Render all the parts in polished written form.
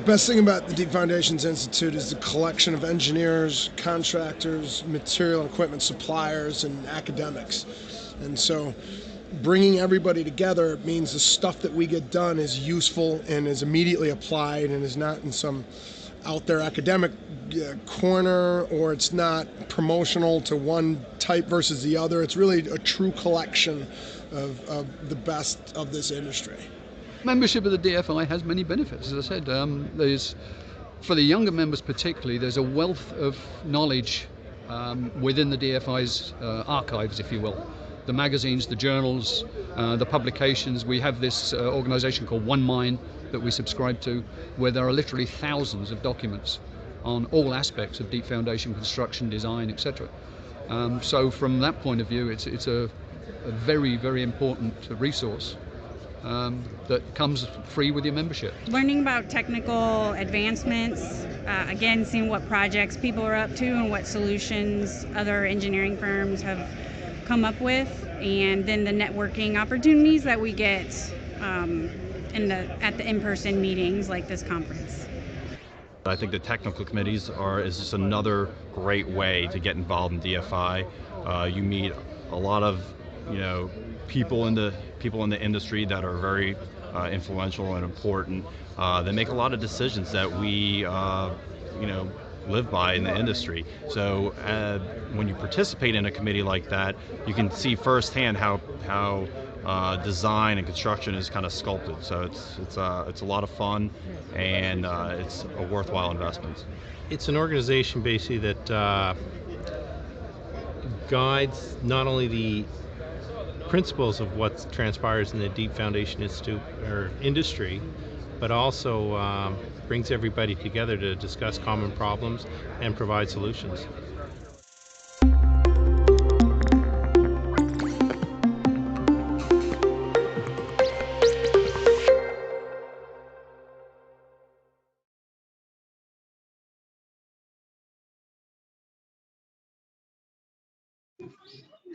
Best thing about the Deep Foundations Institute is the collection of engineers, contractors, material and equipment suppliers, and academics. And so bringing everybody together means the stuff that we get done is useful and is immediately applied and is not in some out there academic corner, or it's not promotional to one type versus the other. It's really a true collection of the best of this industry. Membership of the DFI has many benefits. As I said, there's, for the younger members particularly, there's a wealth of knowledge within the DFI's archives, if you will. The magazines, the journals, the publications. We have this organisation called OneMine that we subscribe to, where there are literally thousands of documents on all aspects of deep foundation construction, design, etc. So from that point of view, it's a very, very important resource that comes free with your membership. Learning about technical advancements, again, seeing what projects people are up to and what solutions other engineering firms have come up with, and then the networking opportunities that we get at the in-person meetings like this conference. I think the technical committees is just another great way to get involved in DFI. You meet a lot of people in the industry that are very influential and important. They make a lot of decisions that we live by in the industry. So when you participate in a committee like that, you can see firsthand how design and construction is kind of sculpted. So it's a lot of fun, and it's a worthwhile investment. It's an organization basically that guides not only the principles of what transpires in the Deep Foundation Institute or industry, but also brings everybody together to discuss common problems and provide solutions.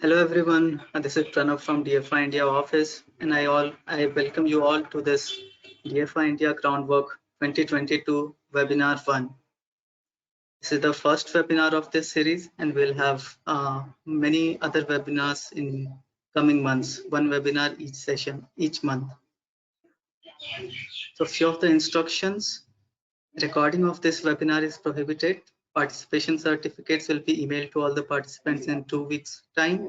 Hello everyone, this is Pranav from DFI India office, and I welcome you all to this DFI India Groundwork 2022 Webinar 1. This is the first webinar of this series, and we'll have many other webinars in coming months, one webinar each month. So few of the instructions: recording of this webinar is prohibited. Participation certificates will be emailed to all the participants in 2 weeks time,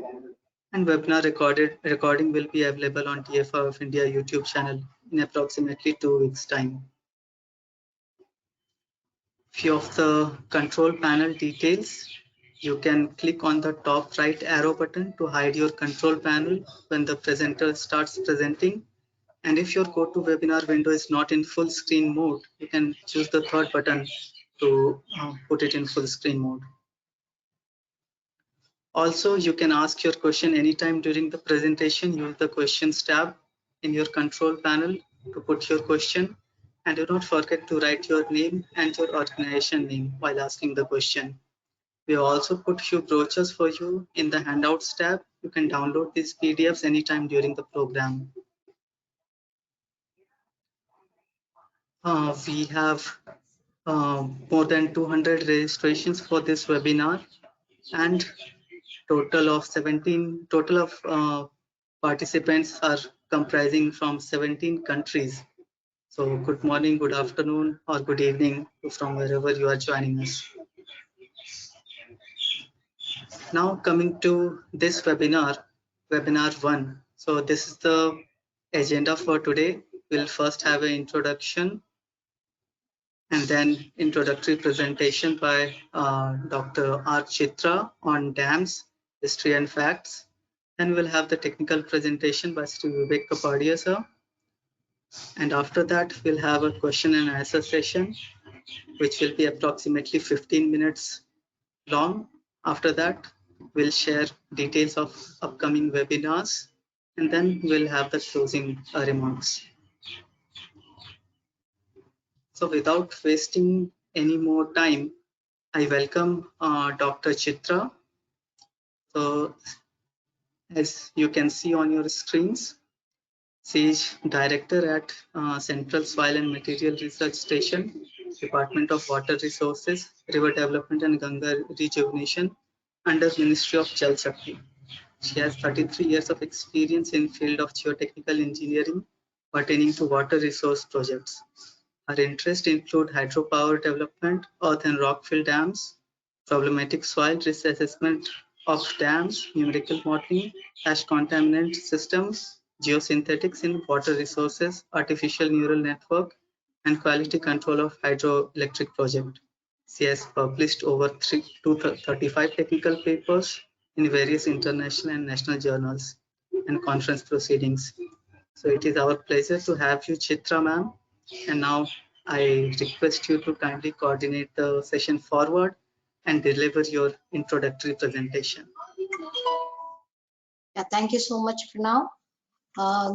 and webinar recording will be available on DFI of India YouTube channel in approximately 2 weeks time. Few of the control panel details: you can click on the top right arrow button to hide your control panel when the presenter starts presenting. And if your GoToWebinar window is not in full screen mode, you can choose the third button to put it in full screen mode. Also, you can ask your question anytime during the presentation. Use the questions tab in your control panel to put your question, and do not forget to write your name and your organization name while asking the question. We also put few brochures for you in the handouts tab. You can download these PDFs anytime during the program. We have more than 200 registrations for this webinar, and total of participants are comprising from 17 countries. So good morning, good afternoon, or good evening from wherever you are joining us. Now coming to this webinar 1. So this is the agenda for today. We'll first have an introduction, and then introductory presentation by Dr. R. Chitra on dams, history and facts. Then we'll have the technical presentation by Sri Vivek Kapadia sir. And after that, we'll have a question and answer session, which will be approximately 15 minutes long. After that, we'll share details of upcoming webinars, and then we'll have the closing remarks. So without wasting any more time, I welcome Dr. Chitra. So as you can see on your screens, She is director at Central Soil and Material Research Station, Department of Water Resources, River Development and Ganga Rejuvenation under Ministry of Jal Shakti. She has 33 years of experience in field of geotechnical engineering pertaining to water resource projects. Her interests include hydropower development, earth and rockfill dams, problematic soil risk assessment of dams, numerical modeling, ash contaminant systems, geosynthetics in water resources, artificial neural network, and quality control of hydroelectric project. She has published over 235 technical papers in various international and national journals and conference proceedings. So it is our pleasure to have you, Chitra ma'am. And now I request you to kindly coordinate the session forward and deliver your introductory presentation. Yeah, thank you so much, Pranav.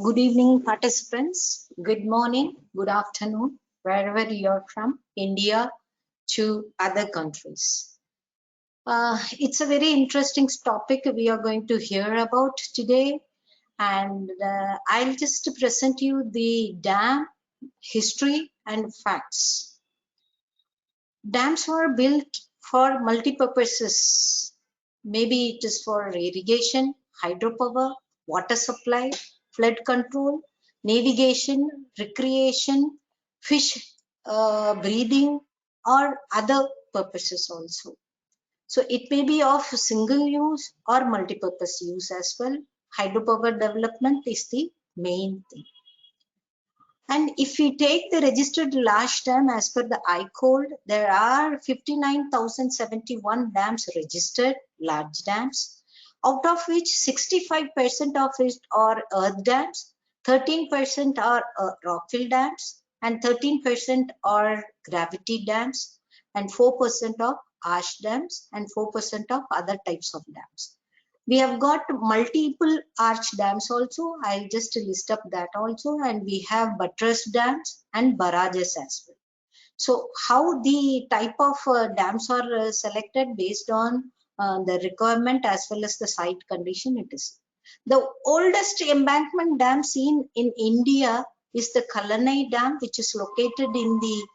Good evening, participants. Good morning, good afternoon, wherever you're from, India to other countries. It's a very interesting topic we are going to hear about today. And I'll just present you the dam history and facts. Dams were built for multi-purposes. Maybe it is for irrigation, hydropower, water supply, flood control, navigation, recreation, fish breeding, or other purposes also. So it may be of single use or multi-purpose use as well. Hydropower development is the main thing. And if we take the registered large dam as per the ICOLD, there are 59,071 dams registered, large dams, out of which 65% of it are earth dams, 13% are rockfill dams, and 13% are gravity dams, and 4% of ash dams, and 4% of other types of dams. We have got multiple arch dams also. I'll just list up that also. And we have buttress dams and barrages as well. So how the type of dams are selected based on the requirement as well as the site condition it is. The oldest embankment dam seen in India is the Kallanai Dam, which is located in the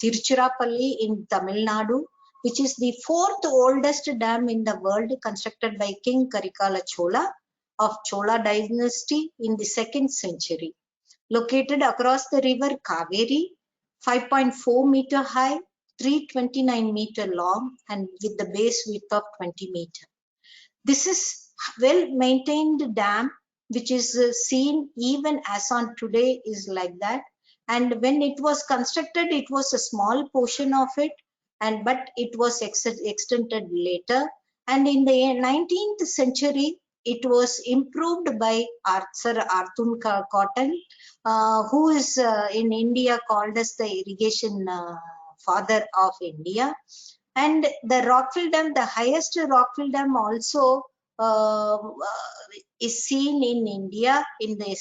Tiruchirappalli in Tamil Nadu, which is the fourth oldest dam in the world, constructed by King Karikala Chola of Chola dynasty in the 2nd century. Located across the river Kaveri, 5.4 meter high, 329 meter long, and with the base width of 20 meter. This is well maintained dam, which is seen even as on today is like that. And when it was constructed, it was a small portion of it, but it was extended later. And in the 19th century, it was improved by Sir Arthur Cotton, who is in India called as the irrigation father of India. And the Rockfill Dam, the highest Rockfill Dam also is seen in India in the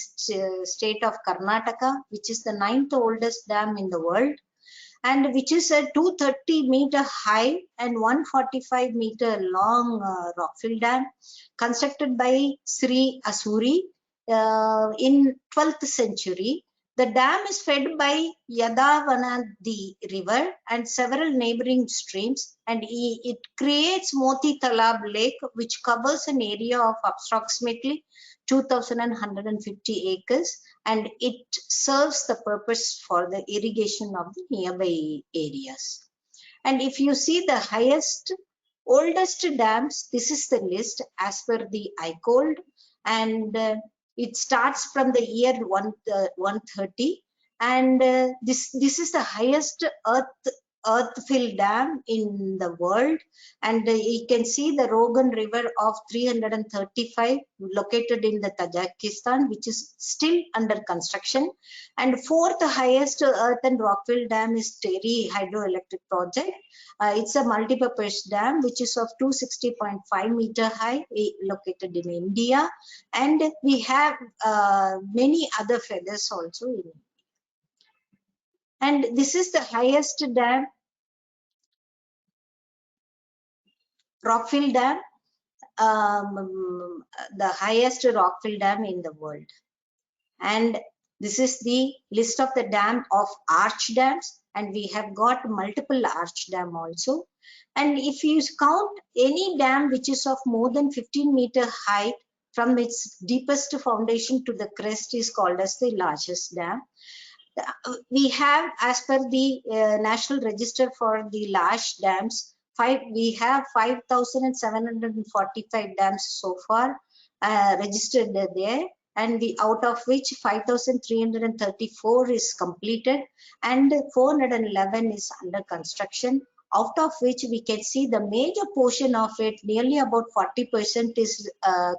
state of Karnataka, which is the 9th oldest dam in the world, and which is a 230 meter high and 145 meter long Rockfill Dam, constructed by Sri Asuri in 12th century. The dam is fed by Yadavanadi river and several neighboring streams, and it creates Moti Talab Lake, which covers an area of approximately 2,150 acres, and it serves the purpose for the irrigation of the nearby areas. And if you see the highest, oldest dams, this is the list as per the ICOLD, and it starts from the year 130, and this is the highest earth-fill dam in the world. And you can see the Rogan River of 335 located in the Tajikistan, which is still under construction. And fourth highest earth and rockfill dam is Terry Hydroelectric Project. It's a multi-purpose dam which is of 260.5 meter high, located in India. And we have many other feathers also in India. And this is the highest dam, Rockfill Dam, the highest Rockfill Dam in the world. And this is the list of the dam of arch dams, and we have got multiple arch dam also. And if you count any dam which is of more than 15-meter height from its deepest foundation to the crest is called as the largest dam. We have, as per the National Register for the large dams, we have 5,745 dams so far registered there, and out of which 5,334 is completed and 411 is under construction. Out of which we can see the major portion of it, nearly about 40% is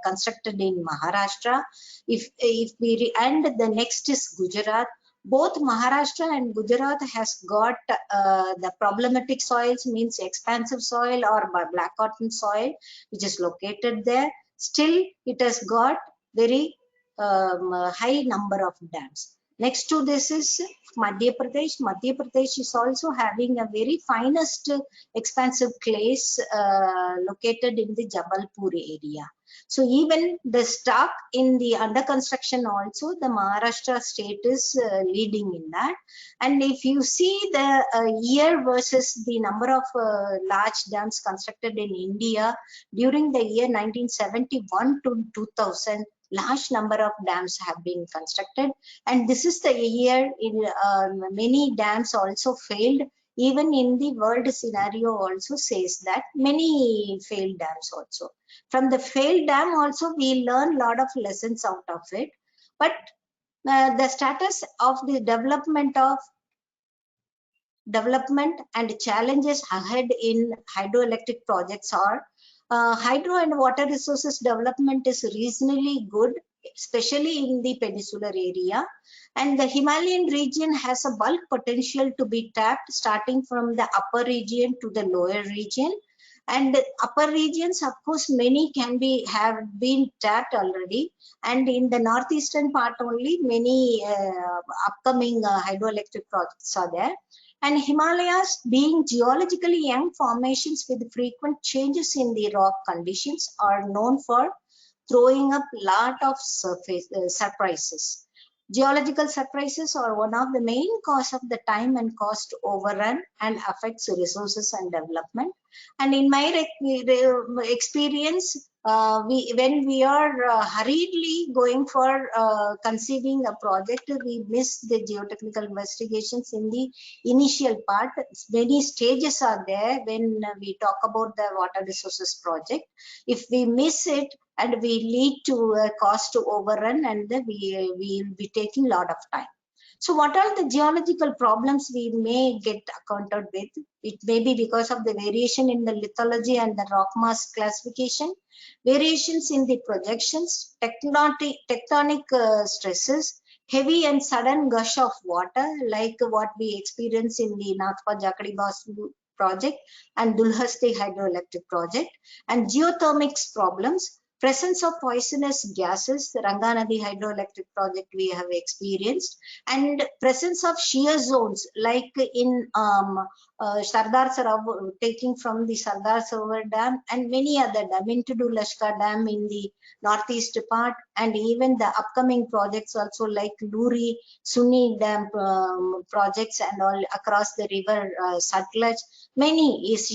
constructed in Maharashtra. And the next is Gujarat. Both Maharashtra and Gujarat has got the problematic soils, means expansive soil or black cotton soil, which is located there. Still, it has got very high number of dams. Next to this is Madhya Pradesh. Madhya Pradesh is also having a very finest expansive clays located in the Jabalpur area. So even the stock in the under construction also, the Maharashtra state is leading in that. And if you see the year versus the number of large dams constructed in India during the year 1971 to 2000, large number of dams have been constructed, and this is the year in many dams also failed. Even in the world scenario also says that many failed dams also. From the failed dam also we learn a lot of lessons out of it. But the status of the development and challenges ahead in hydroelectric projects are hydro and water resources development is reasonably good, especially in the peninsular area, and the Himalayan region has a bulk potential to be tapped, starting from the upper region to the lower region. And the upper regions, of course, many have been tapped already, and in the northeastern part only many upcoming hydroelectric projects are there. And Himalayas, being geologically young formations with frequent changes in the rock conditions, are known for throwing up a lot of surprises. Geological surprises are one of the main cause of the time and cost overrun and affects resources and development. And in my experience, when we are hurriedly going for conceiving a project, we miss the geotechnical investigations in the initial part. Many stages are there when we talk about the water resources project. If we miss it, and we lead to a cost overrun, and we will be taking a lot of time. So what are the geological problems we may get accounted with? It may be because of the variation in the lithology and the rock mass classification, variations in the projections, tectonic stresses, heavy and sudden gush of water like what we experience in the Nathpa Jhakri Basu project and Dulhasti hydroelectric project, and geothermics problems, presence of poisonous gases, the Ranganadi hydroelectric project we have experienced, and presence of shear zones like in Sardar Sarovar, taking from the Sardar Sarovar Dam and many other dam, Mintudu Lashkar Dam in the northeast part, and even the upcoming projects also like Luri, Sunni Dam projects and all across the river Satluj. Many is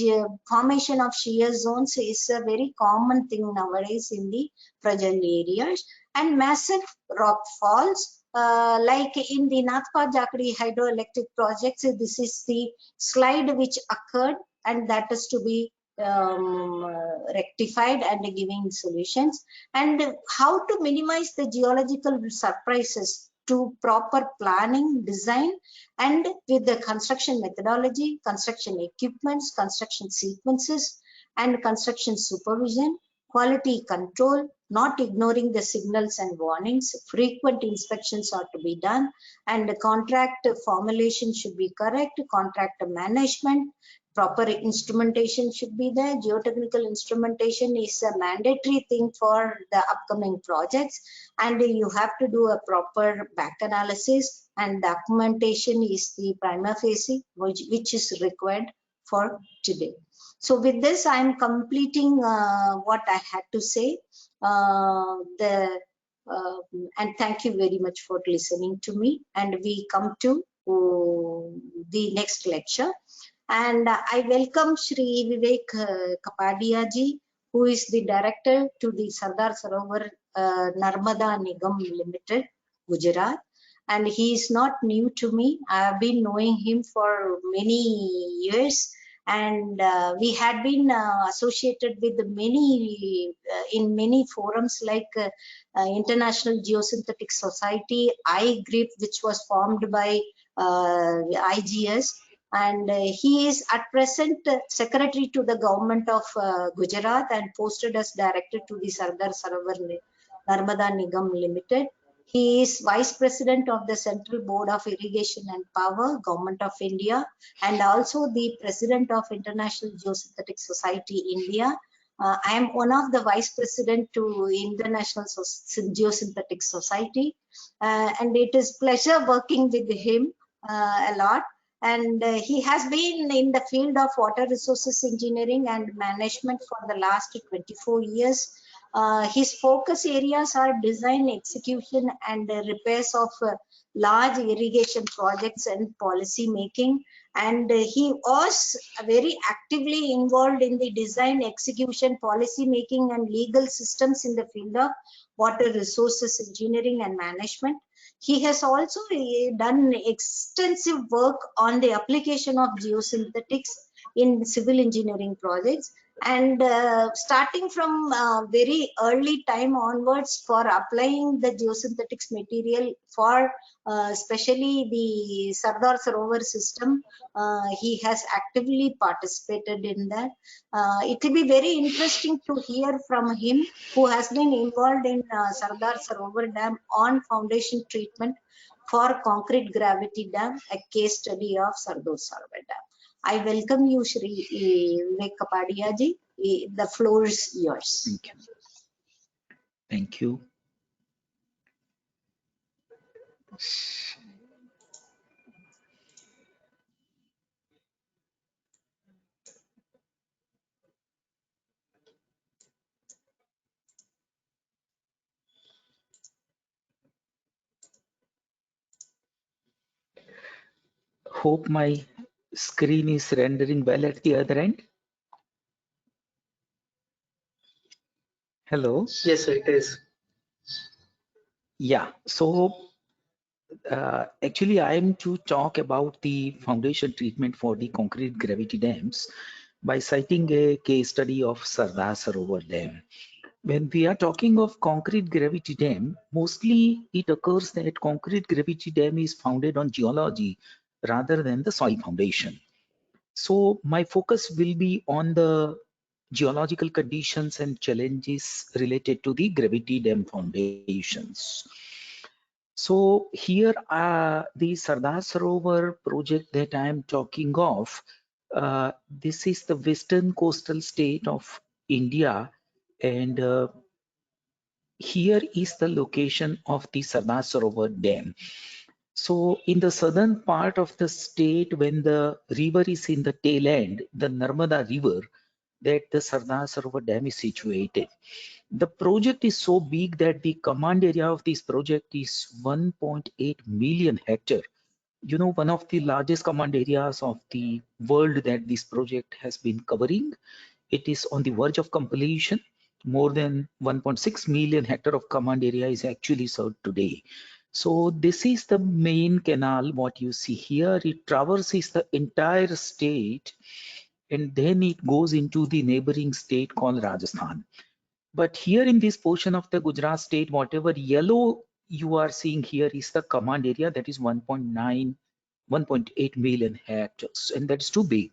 formation of shear zones is a very common thing nowadays in the fragile areas, and massive rock falls like in the Nathpa Jhakri hydroelectric projects. This is the slide which occurred, and that is to be rectified and giving solutions. And how to minimize the geological surprises to proper planning, design, and with the construction methodology, construction equipments, construction sequences, and construction supervision, quality control, not ignoring the signals and warnings. Frequent inspections are to be done, and the contract formulation should be correct, contract management, proper instrumentation should be there. Geotechnical instrumentation is a mandatory thing for the upcoming projects, and you have to do a proper back analysis, and documentation is the prima facie which is required for today. So with this, I am completing what I had to say. The And thank you very much for listening to me. And we come to the next lecture. And I welcome Shri Vivek Kapadia ji, who is the director to the Sardar Sarovar Narmada Nigam Limited, Gujarat. And he is not new to me. I have been knowing him for many years, and we had been associated with many in many forums like International Geosynthetic Society, IGRIP, which was formed by IGS, and he is at present secretary to the government of Gujarat and posted as director to the Sardar Sarovar Narmada Nigam Limited. He is vice president of the Central Board of Irrigation and Power, Government of India, and also the president of International Geosynthetic Society India. I am one of the vice president to International Geosynthetic Society, and it is pleasure working with him a lot. And he has been in the field of water resources engineering and management for the last 24 years. His focus areas are design, execution, and repairs of large irrigation projects and policy making. And he was very actively involved in the design, execution, policy making, and legal systems in the field of water resources engineering and management. He has also done extensive work on the application of geosynthetics in civil engineering projects, and starting from very early time onwards for applying the geosynthetics material for especially the Sardar Sarovar system, he has actively participated in that. It will be very interesting to hear from him, who has been involved in Sardar Sarovar Dam on foundation treatment for concrete gravity dam, a case study of Sardar Sarovar Dam. I welcome you, Shri Vivek Kapadia ji. The floor is yours. Thank you. Thank you. Hope my screen is rendering well at the other end. Hello. Yes, sir, it is. Yeah, so actually I am to talk about the foundation treatment for the concrete gravity dams by citing a case study of Sardar Sarovar Dam. When we are talking of concrete gravity dam, mostly it occurs that concrete gravity dam is founded on geology rather than the soil foundation. So my focus will be on the geological conditions and challenges related to the gravity dam foundations. So here the Sardar Sarovar project that I am talking of, this is the western coastal state of India, and here is the location of the Sardar Sarovar Dam. So in the southern part of the state, when the river is in the tail end, the Narmada River, that the Sardar Sarovar Dam is situated. The project is so big that the command area of this project is 1.8 million hectare. You know, one of the largest command areas of the world that this project has been covering. It is on the verge of completion. More than 1.6 million hectare of command area is actually served today. So this is the main canal. What you see here, it traverses the entire state, and then it goes into the neighboring state called Rajasthan. But here in this portion of the Gujarat state, whatever yellow you are seeing here is the command area, that is 1.8 million hectares, and that's too big.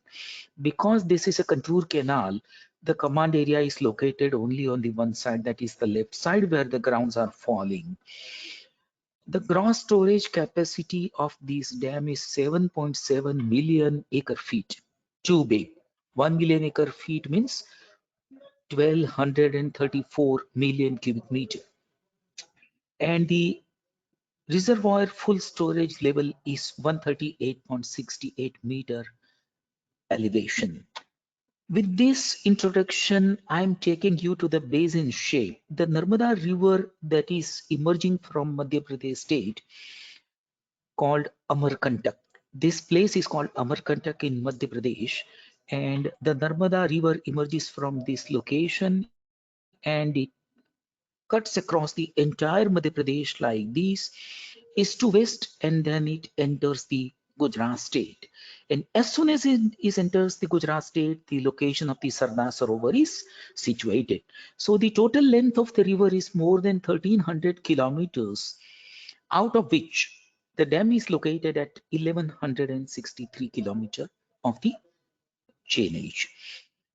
Because this is a contour canal, the command area is located only on the one side, that is the left side, where the grounds are falling. The gross storage capacity of this dam is 7.7 million acre feet. Too big. 1 million acre feet means 1234 million cubic meter. And the reservoir full storage level is 138.68 meter elevation. With this introduction, I'm taking you to the basin shape. The Narmada River that is emerging from Madhya Pradesh state called Amarkantak. This place is called Amarkantak in Madhya Pradesh, and the Narmada River emerges from this location and it cuts across the entire Madhya Pradesh like this, east to west, and then it enters the Gujarat state. And as soon as it enters the Gujarat state, the location of the Sardar Sarovar is situated. So the total length of the river is more than 1300 kilometers, out of which the dam is located at 1163 kilometers of the chainage.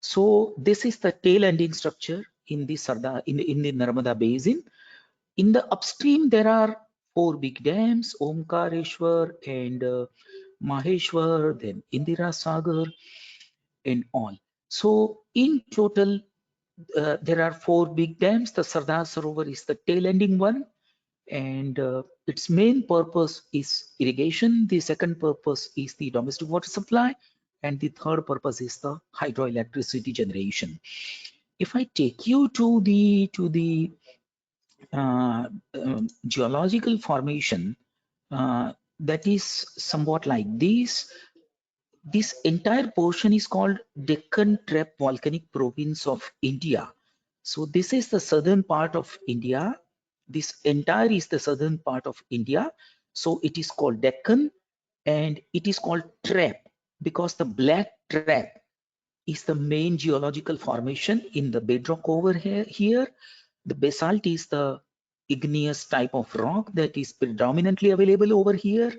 So this is the tail ending structure in the Sardar in the Narmada basin. In the upstream, there are four big dams, Omkareshwar and Maheshwar, then Indira Sagar and all. So in total, there are four big dams. The Sardar Sarovar is the tail ending one, and its main purpose is irrigation. The second purpose is the domestic water supply, and the third purpose is the hydroelectricity generation. If I take you to the geological formation, that is somewhat like this. This entire portion is called Deccan Trap Volcanic Province of India. So this is the southern part of India. This entire is the southern part of India. So it is called Deccan, and it is called trap because the black trap is the main geological formation in the bedrock over here. The basalt is the igneous type of rock that is predominantly available over here.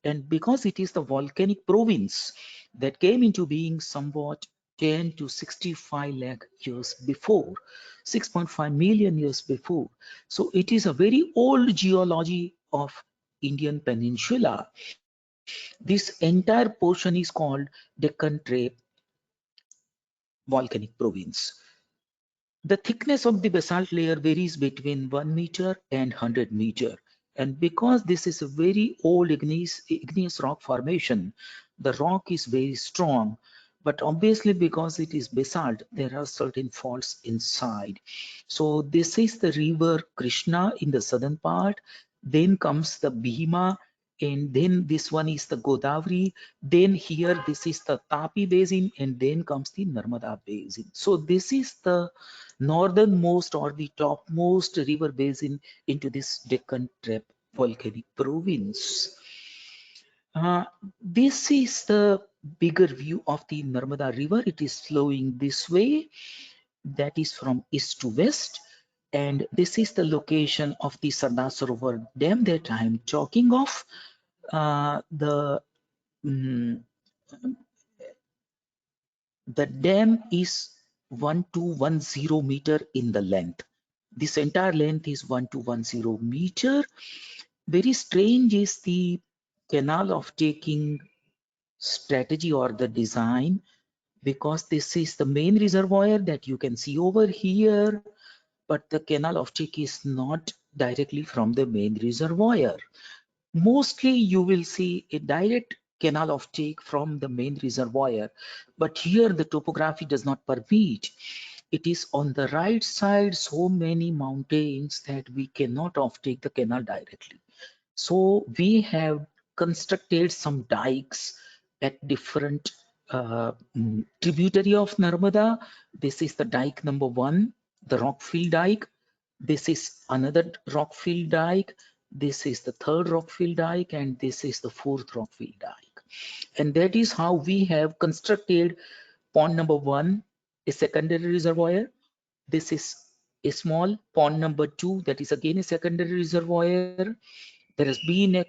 And because it is the volcanic province that came into being somewhat 10 to 65 lakh years before, 6.5 million years before. So it is a very old geology of Indian Peninsula. This entire portion is called Deccan Trap Volcanic Province. The thickness of the basalt layer varies between 1 meter and 100 meter. And because this is a very old igneous rock formation, the rock is very strong. But obviously, because it is basalt, there are certain faults inside. So this is the river Krishna in the southern part. Then comes the Bhima, and then this one is the Godavari. Then here, this is the Tapi basin, and then comes the Narmada basin. So this is the northernmost or the topmost river basin into this Deccan Trap Volcanic Province. This is the bigger view of the Narmada River. It is flowing this way, that is from east to west. And this is the location of the Sardar Sarovar Dam that I am talking of. The dam is 1210 meter in the length. This entire length is 1210 meter. Very strange is the canal of taking strategy or the design, because this is the main reservoir that you can see over here, but the canal of take is not directly from the main reservoir. Mostly you will see a direct canal of take from the main reservoir, but here the topography does not permit. It is on the right side so many mountains that we cannot offtake the canal directly. So we have constructed some dikes at different tributary of Narmada. This is the dike number 1, the Rockfield dike. This is another Rockfield dike. This is the third Rockfield dike, and this is the fourth Rockfield dike. And that is how we have constructed pond number 1, a secondary reservoir. This is a small pond number 2, that is again a secondary reservoir. There has been a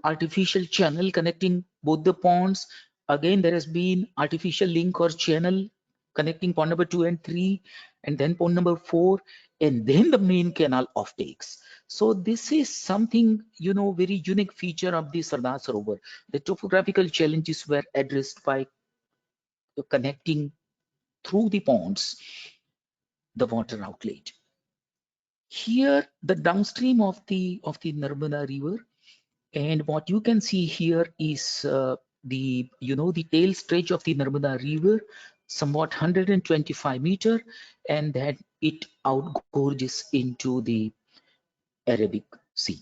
artificial channel connecting both the ponds. Again, there has been artificial link or channel connecting pond number 2 and 3, and then pond number 4, and then the main canal offtakes. So this is something, you know, very unique feature of the Sardar Sarovar. The topographical challenges were addressed by connecting through the ponds the water outlet. Here, the downstream of the Narmada River, and what you can see here is the tail stretch of the Narmada River somewhat 125 meter, and then it outgorges into the Arabic Sea.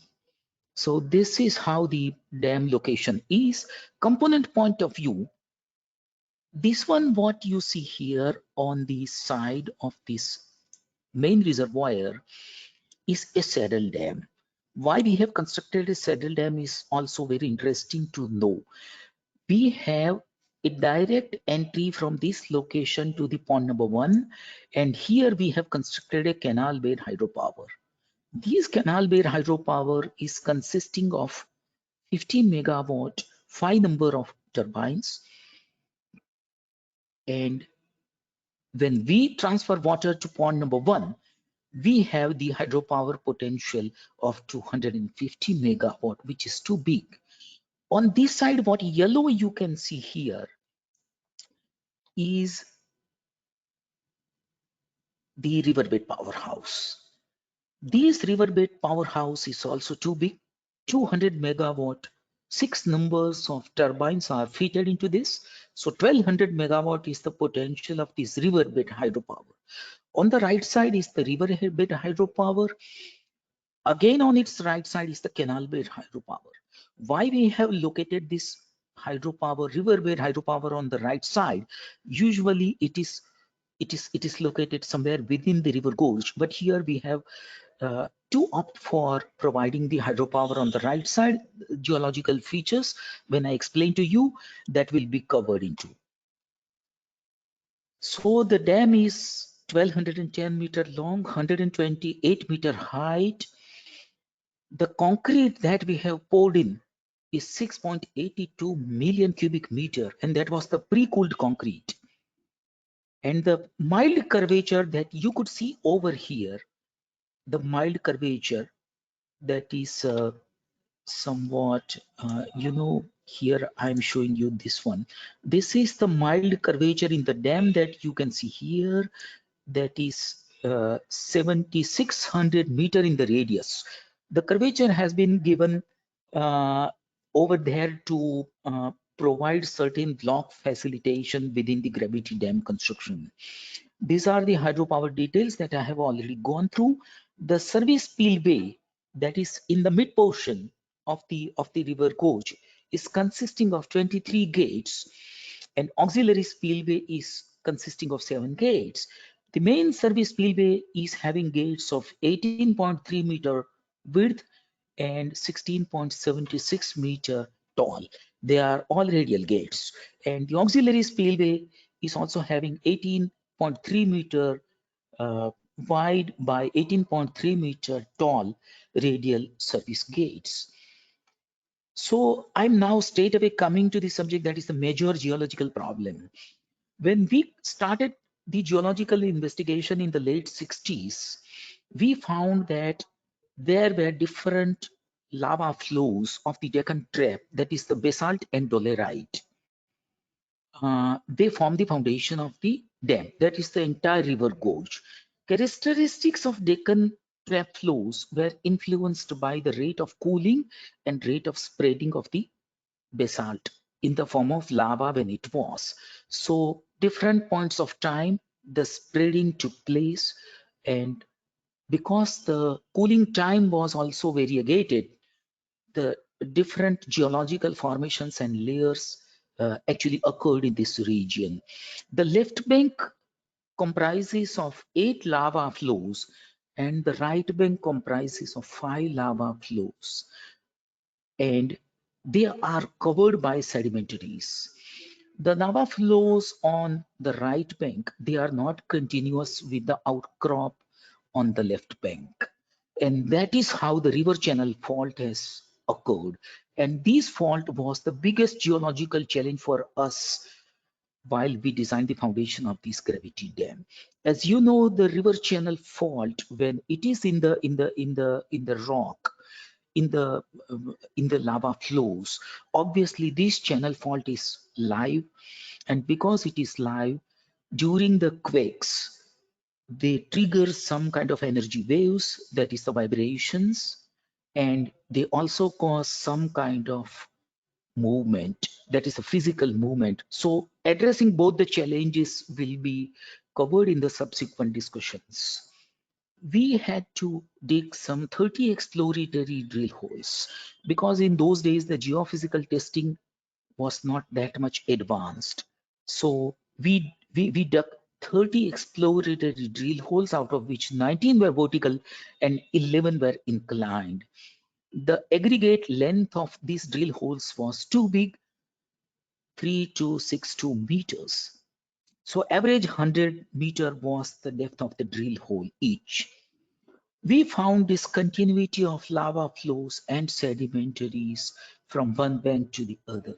So this is how the dam location is. Component point of view, this one, what you see here on the side of this main reservoir is a saddle dam. Why we have constructed a saddle dam is also very interesting to know. We have a direct entry from this location to the pond number 1, and here we have constructed a canal bed hydropower. This canal bed hydropower is consisting of 15 megawatt, 5 number of turbines, and when we transfer water to pond number 1, we have the hydropower potential of 250 megawatt, which is too big. On this side, what yellow you can see here is the riverbed powerhouse. This riverbed powerhouse is also too big, 200 megawatt. 6 numbers of turbines are fitted into this. So 1200 megawatt is the potential of this riverbed hydropower. On the right side is the riverbed hydropower. Again, on its right side is the canal bed hydropower. Why we have located this hydropower, riverbed hydropower on the right side? Usually it is located somewhere within the river gorge, but here we have to opt for providing the hydropower on the right side. Geological features, when I explain to you, that will be covered into. So the dam is 1210 meter long, 128 meter height. The concrete that we have poured in is 6.82 million cubic meter, and that was the pre-cooled concrete. And the mild curvature that you could see over here, the mild curvature that is somewhat, here I'm showing you this one. This is the mild curvature in the dam that you can see here. That is 7,600 meter in the radius. The curvature has been given over there to provide certain block facilitation within the gravity dam construction. These are the hydropower details that I have already gone through. The service spillway that is in the mid portion of the river gorge is consisting of 23 gates, and auxiliary spillway is consisting of 7 gates. The main service spillway is having gates of 18.3 meter width and 16.76 meter tall. They are all radial gates, and the auxiliary spillway is also having 18.3 meter wide by 18.3 meter tall radial service gates. So I'm now straight away coming to the subject that is the major geological problem. When we started the geological investigation in the late 60s, we found that there were different lava flows of the Deccan Trap, that is the basalt and dolerite. They form the foundation of the dam, that is the entire river gorge. Characteristics of Deccan Trap flows were influenced by the rate of cooling and rate of spreading of the basalt in the form of lava when it was. So different points of time, the spreading took place, and because the cooling time was also variegated, the different geological formations and layers actually occurred in this region. The left bank comprises of 8 lava flows, and the right bank comprises of 5 lava flows, and they are covered by sedimentaries. The lava flows on the right bank, they are not continuous with the outcrop on the left bank. And that is how the river channel fault has occurred. And this fault was the biggest geological challenge for us while we designed the foundation of this gravity dam. As you know, the river channel fault, when it is in the rock, in the lava flows, obviously this channel fault is live, and because it is live, during the quakes, they trigger some kind of energy waves, that is the vibrations, and they also cause some kind of movement, that is a physical movement. So addressing both the challenges will be covered in the subsequent discussions. We had to dig some 30 exploratory drill holes because in those days the geophysical testing was not that much advanced. So we dug 30 exploratory drill holes, out of which 19 were vertical and 11 were inclined. The aggregate length of these drill holes was too big, 3262 meters. So average 100-meter was the depth of the drill hole each. We found discontinuity of lava flows and sedimentaries from one bank to the other.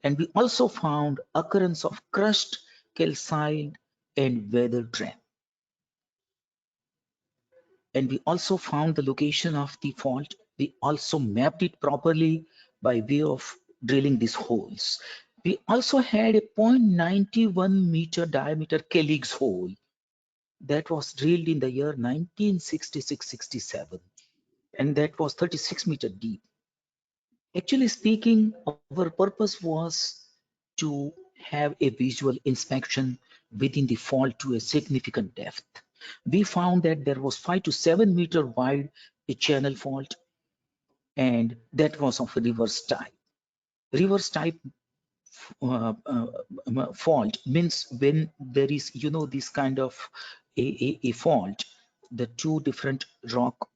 And we also found occurrence of crushed, calcined, and weathered trap. And we also found the location of the fault. We also mapped it properly by way of drilling these holes. We also had a 0.91 meter diameter Kelly's hole that was drilled in the year 1966-67, and that was 36 meter deep. Actually speaking, our purpose was to have a visual inspection within the fault to a significant depth. We found that there was 5 to 7 meter wide a channel fault, and that was of a reverse type. Reverse type fault means when there is, this kind of a fault, the two different rock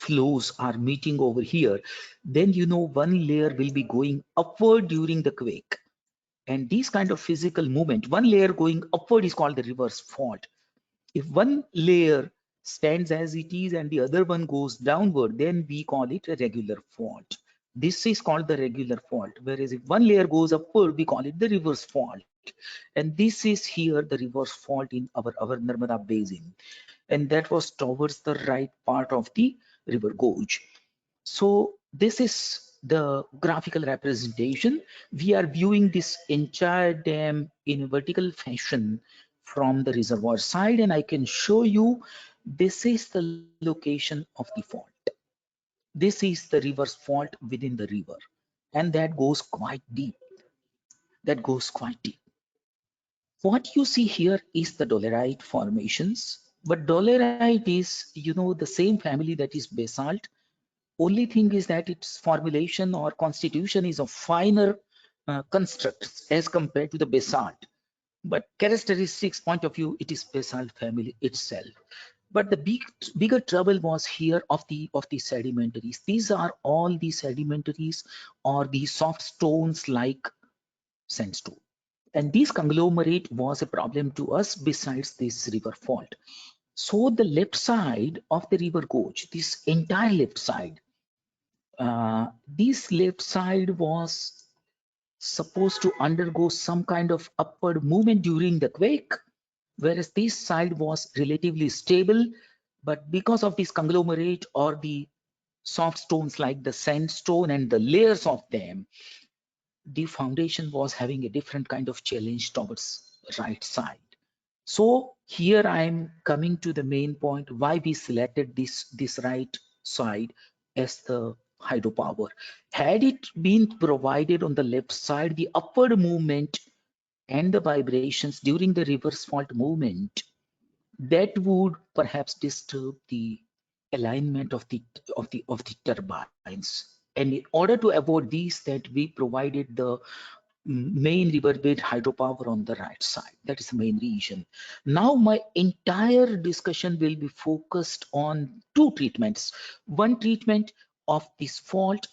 flows are meeting over here, then one layer will be going upward during the quake. And this kind of physical movement, one layer going upward is called the reverse fault. If one layer stands as it is and the other one goes downward, then we call it a regular fault. This is called the regular fault. Whereas if one layer goes upward, we call it the reverse fault. And this is here the reverse fault in our Narmada basin. And that was towards the right part of the river gorge. So this is the graphical representation. We are viewing this entire dam in a vertical fashion from the reservoir side, and I can show you this is the location of the fault. This is the reverse fault within the river, and that goes quite deep. That goes quite deep. What you see here is the dolerite formations, but dolerite is, the same family that is basalt. Only thing is that its formulation or constitution is of finer constructs as compared to the basalt. But characteristics point of view, it is basalt family itself. But the bigger trouble was here of the sedimentaries. These are all the sedimentaries or the soft stones like sandstone. And this conglomerate was a problem to us besides this river fault. So the left side of the river gorge, this entire left side, this left side was supposed to undergo some kind of upward movement during the quake, whereas this side was relatively stable. But because of this conglomerate or the soft stones like the sandstone and the layers of them, the foundation was having a different kind of challenge towards right side. So here I am coming to the main point why we selected this right side as the hydropower. Had it been provided on the left side, the upward movement and the vibrations during the reverse fault movement, that would perhaps disturb the alignment of the turbines. And in order to avoid these, that we provided the main riverbed hydropower on the right side. That is the main reason. Now my entire discussion will be focused on two treatments. One treatment of this fault,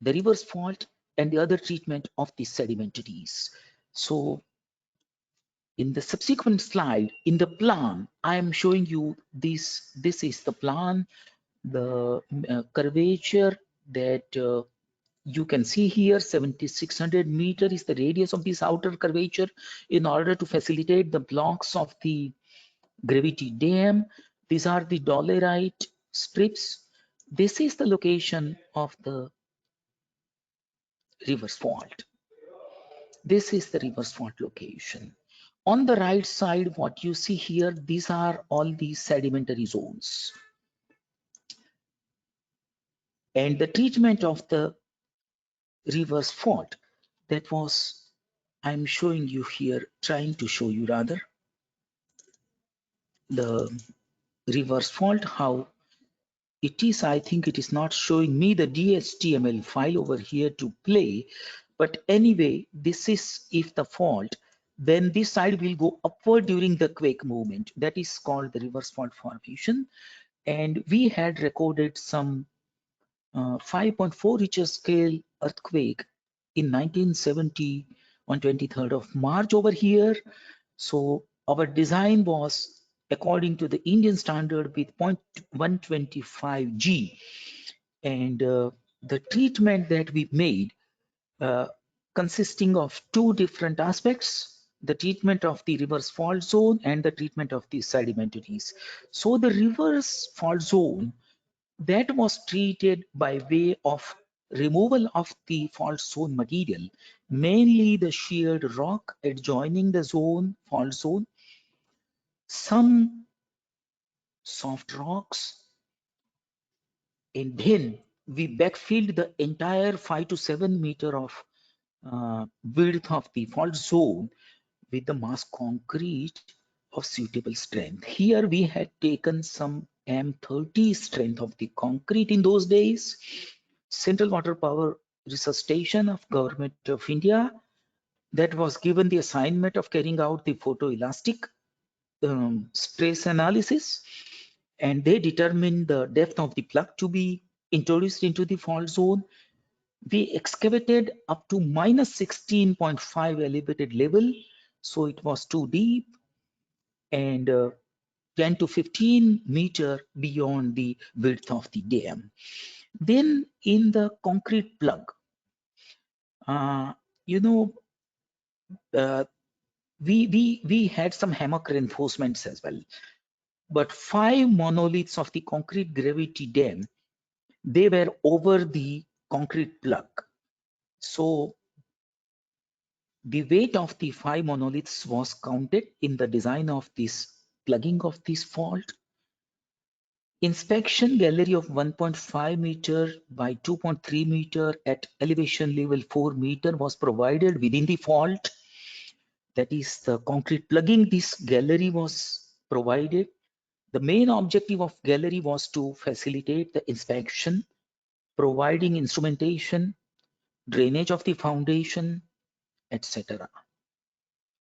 the reverse fault, and the other treatment of the sedimentaries. So in the subsequent slide, in the plan, I am showing you this. This is the plan, the curvature that you can see here. 7,600 meter is the radius of this outer curvature in order to facilitate the blocks of the gravity dam. These are the dolerite strips. This is the location of the reverse fault. This is the reverse fault location. On the right side, what you see here, these are all the sedimentary zones. And the treatment of the reverse fault. That was, I'm showing you here, trying to show you rather, the reverse fault, how it is. I think it is not showing me the DHTML file over here to play, but anyway, this is if the fault, then this side will go upward during the quake movement. That is called the reverse fault formation. And we had recorded some 5.4 Richter scale earthquake in 1970 on 23rd of March over here. So our design was according to the Indian standard with 0.125 G, and the treatment that we made consisting of two different aspects: the treatment of the reverse fault zone and the treatment of the sedimentaries. So the reverse fault zone, that was treated by way of removal of the fault zone material, mainly the sheared rock adjoining the fault zone, some soft rocks, and then we backfilled the entire 5 to 7 meter of width of the fault zone with the mass concrete of suitable strength. Here we had taken some M30 strength of the concrete in those days. Central Water Power Research Station of Government of India, that was given the assignment of carrying out the photoelastic stress analysis, and they determined the depth of the plug to be introduced into the fault zone. We excavated up to minus 16.5 elevated level, so it was too deep, and 10 to 15 meter beyond the width of the dam. Then in the concrete plug, you know, we had some hammock reinforcements as well, but 5 monoliths of the concrete gravity dam, they were over the concrete plug. So the weight of the 5 monoliths was counted in the design of this plugging of this fault. Inspection gallery of 1.5 meter by 2.3 meter at elevation level 4 meter was provided within the fault. That is the concrete plugging. This gallery was provided. The main objective of gallery was to facilitate the inspection, providing instrumentation, drainage of the foundation, etc.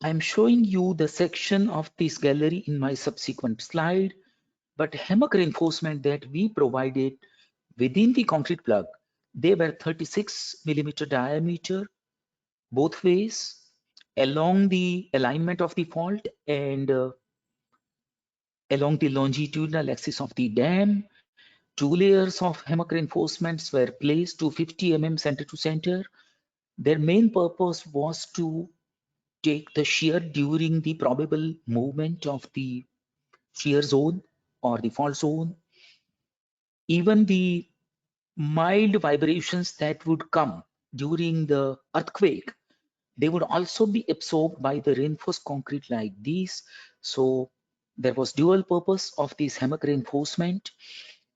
I'm showing you the section of this gallery in my subsequent slide, but hammock reinforcement that we provided within the concrete plug, they were 36 millimeter diameter both ways along the alignment of the fault and along the longitudinal axis of the dam. 2 layers of hammock reinforcements were placed to 50 mm center to center. Their main purpose was to take the shear during the probable movement of the shear zone or the fault zone. Even the mild vibrations that would come during the earthquake, they would also be absorbed by the reinforced concrete like this. So there was dual purpose of this hammock reinforcement.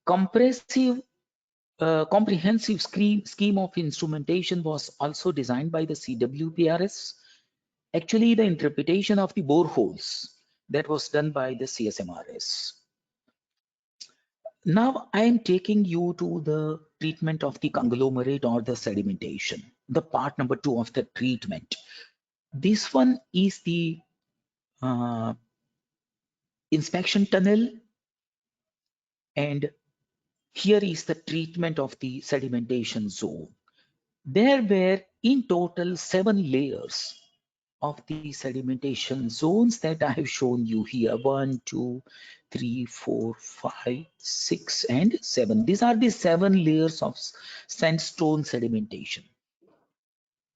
Comprehensive scheme of instrumentation was also designed by the CWPRS. Actually, the interpretation of the boreholes, that was done by the CSMRS. Now I am taking you to the treatment of the conglomerate or the sedimentation, the part number 2 of the treatment. This one is the inspection tunnel, and here is the treatment of the sedimentation zone. There were in total 7 layers of the sedimentation zones that I have shown you here. 1, 2, 3, 4, 5, 6, and 7. These are the 7 layers of sandstone sedimentation.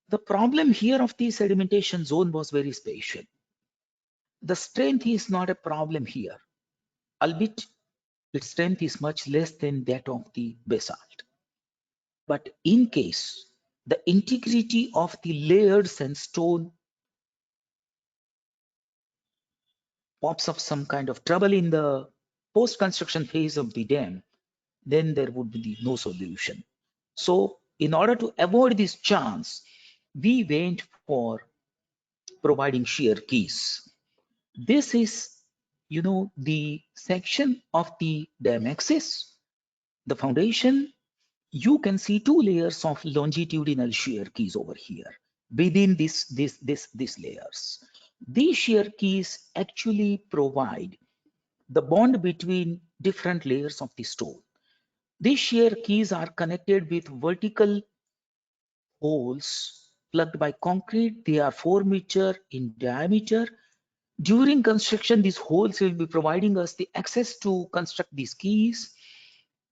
The problem here of the sedimentation zone was very special. The strength is not a problem here, albeit its strength is much less than that of the basalt. But in case the integrity of the layered sandstone pops up some kind of trouble in the post-construction phase of the dam, then there would be no solution. So in order to avoid this chance, we went for providing shear keys. This is, the section of the dam axis, the foundation. You can see two layers of longitudinal shear keys over here within these layers. These shear keys actually provide the bond between different layers of the stone. These shear keys are connected with vertical holes plugged by concrete. They are 4 meters in diameter. During construction, these holes will be providing us the access to construct these keys,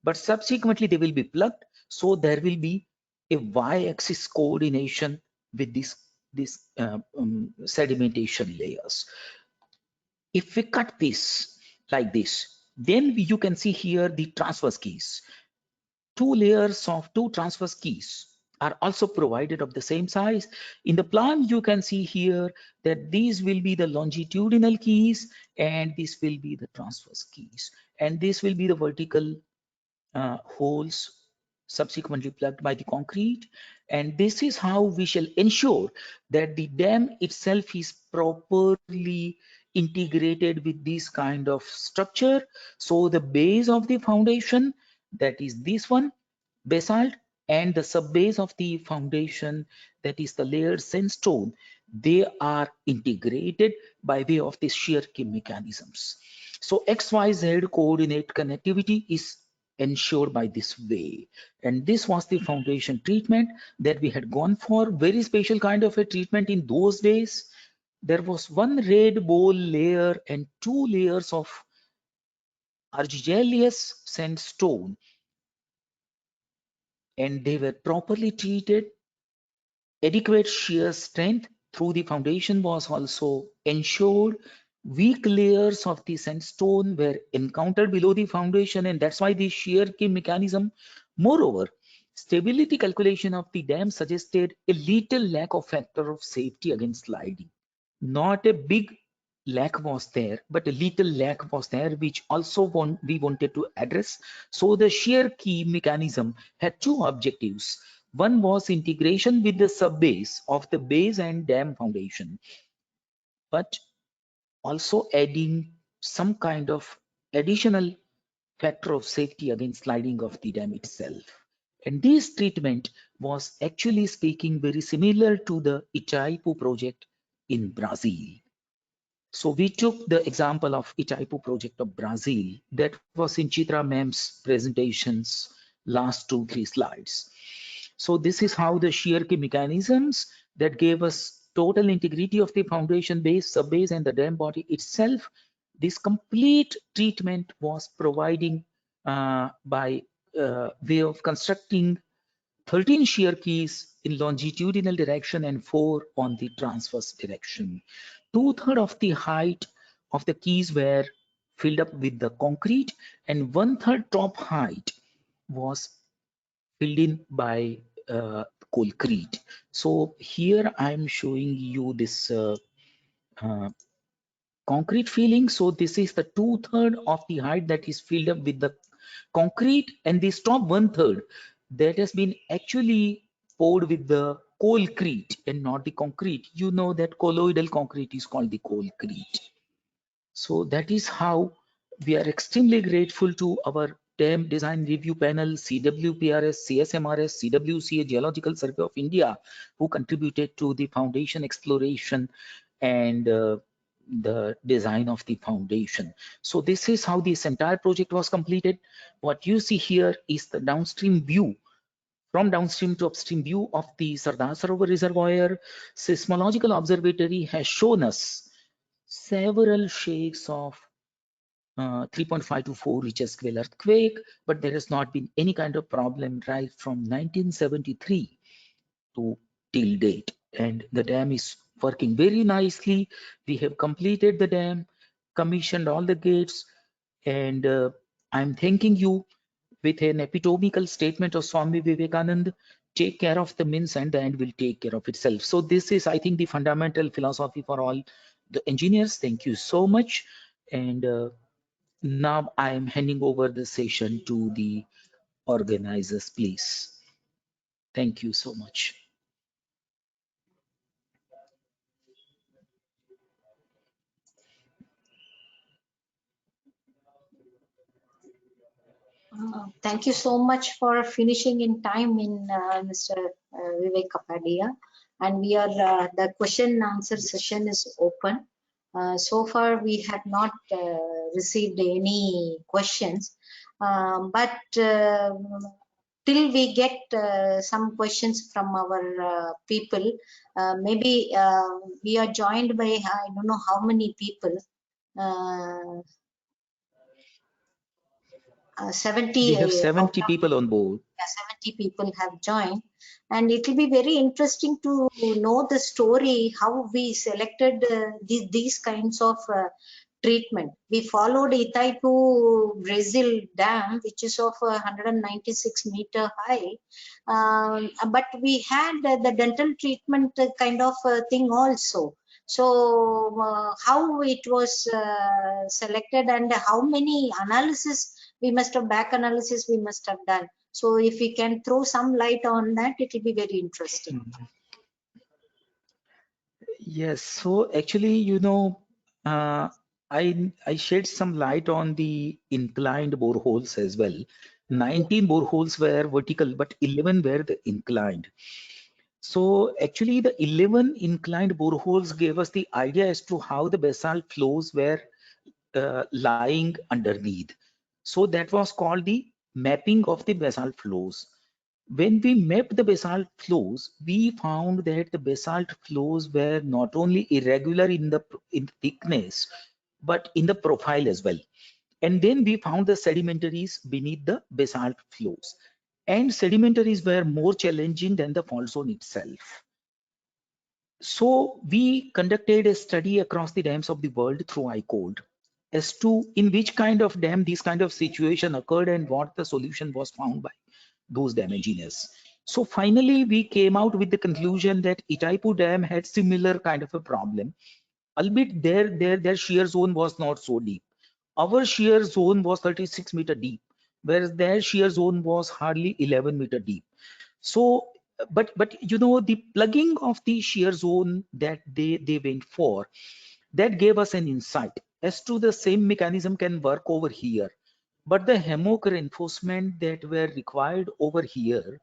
but subsequently they will be plugged, so there will be a y-axis coordination with this sedimentation layers. If we cut this like this, then you can see here the transverse keys. Two layers of two transverse keys are also provided of the same size. In the plan, you can see here that these will be the longitudinal keys and this will be the transverse keys, and this will be the vertical holes subsequently plugged by the concrete. And this is how we shall ensure that the dam itself is properly integrated with this kind of structure. So the base of the foundation, that is this one, basalt, and the subbase of the foundation, that is the layered sandstone, they are integrated by way of the shear key mechanisms. So XYZ coordinate connectivity is ensured by this way. And this was the foundation treatment that we had gone for. Very special kind of a treatment in those days. There was one red bowl layer and two layers of argillaceous sandstone, and they were properly treated. Adequate shear strength through the foundation was also ensured. Weak layers of the sandstone were encountered below the foundation, and that's why the shear key mechanism. Moreover, stability calculation of the dam suggested a little lack of factor of safety against sliding. Not a big lack was there, but a little lack was there, which also we wanted to address. So the shear key mechanism had two objectives. One was integration with the subbase of the base and dam foundation, but also adding some kind of additional factor of safety against sliding of the dam itself. And this treatment was actually speaking very similar to the Itaipu project in Brazil. So we took the example of Itaipu project of Brazil that was in Chitra ma'am's presentations, last 2-3 slides. So this is how the shear key mechanisms that gave us total integrity of the foundation base, subbase, and the dam body itself. This complete treatment was providing by way of constructing 13 shear keys in longitudinal direction and 4 on the transverse direction. 2/3 of the height of the keys were filled up with the concrete, and 1/3 top height was filled in by concrete. So here I'm showing you this concrete filling. So this is the 2/3 of the height that is filled up with the concrete, and this top 1/3 that has been actually poured with the coalcrete and not the concrete. You know that colloidal concrete is called the coalcrete. So that is how we are extremely grateful to our dam design review panel, CWPRS, CSMRS, CWCA, Geological Survey of India, who contributed to the foundation exploration and the design of the foundation. So this is how this entire project was completed. What you see here is the downstream view, from downstream to upstream view of the Sardar Sarovar Reservoir. Seismological Observatory has shown us several shakes of 3.5 to 4 Richter scale earthquake, but there has not been any kind of problem right from 1973 to till date, and the dam is working very nicely. We have completed the dam, commissioned all the gates, and I'm thanking you with an epitomical statement of Swami Vivekananda: take care of the means and the end will take care of itself. So this is, I think, the fundamental philosophy for all the engineers. Thank you so much. And now I am handing over the session to the organizers, please. Thank you so much. Thank you so much for finishing in time, Mr. Vivek Kapadia. And we are the question and answer session is open. So far, we had not received any questions, but till we get some questions from our people, maybe we are joined by I don't know how many people. 70. We have 70 people on board. 70 people have joined, and it will be very interesting to know the story how we selected these kinds of treatment. We followed Itaipu Brazil Dam, which is of 196-meter high, but we had the dental treatment kind of thing also. So how it was selected and how many analysis we must have, back analysis we must have done. So if we can throw some light on that, it will be very interesting. Yes, so actually, you know, I shed some light on the inclined boreholes as well. 19 boreholes were vertical, but 11 were the inclined. So actually, the 11 inclined boreholes gave us the idea as to how the basalt flows were lying underneath. So that was called the mapping of the basalt flows. When we mapped the basalt flows, we found that the basalt flows were not only irregular in thickness, but in the profile as well. And then we found the sedimentaries beneath the basalt flows. And sedimentaries were more challenging than the fault zone itself. So we conducted a study across the dams of the world through ICOLD as to in which kind of dam this kind of situation occurred and what the solution was found by those dam engineers. So finally, we came out with the conclusion that Itaipu Dam had similar kind of a problem, albeit their shear zone was not so deep. Our shear zone was 36-meter deep, whereas their shear zone was hardly 11-meter deep. So, but you know, the plugging of the shear zone that they went for, that gave us an insight as to the same mechanism can work over here. But the hammock reinforcement that were required over here,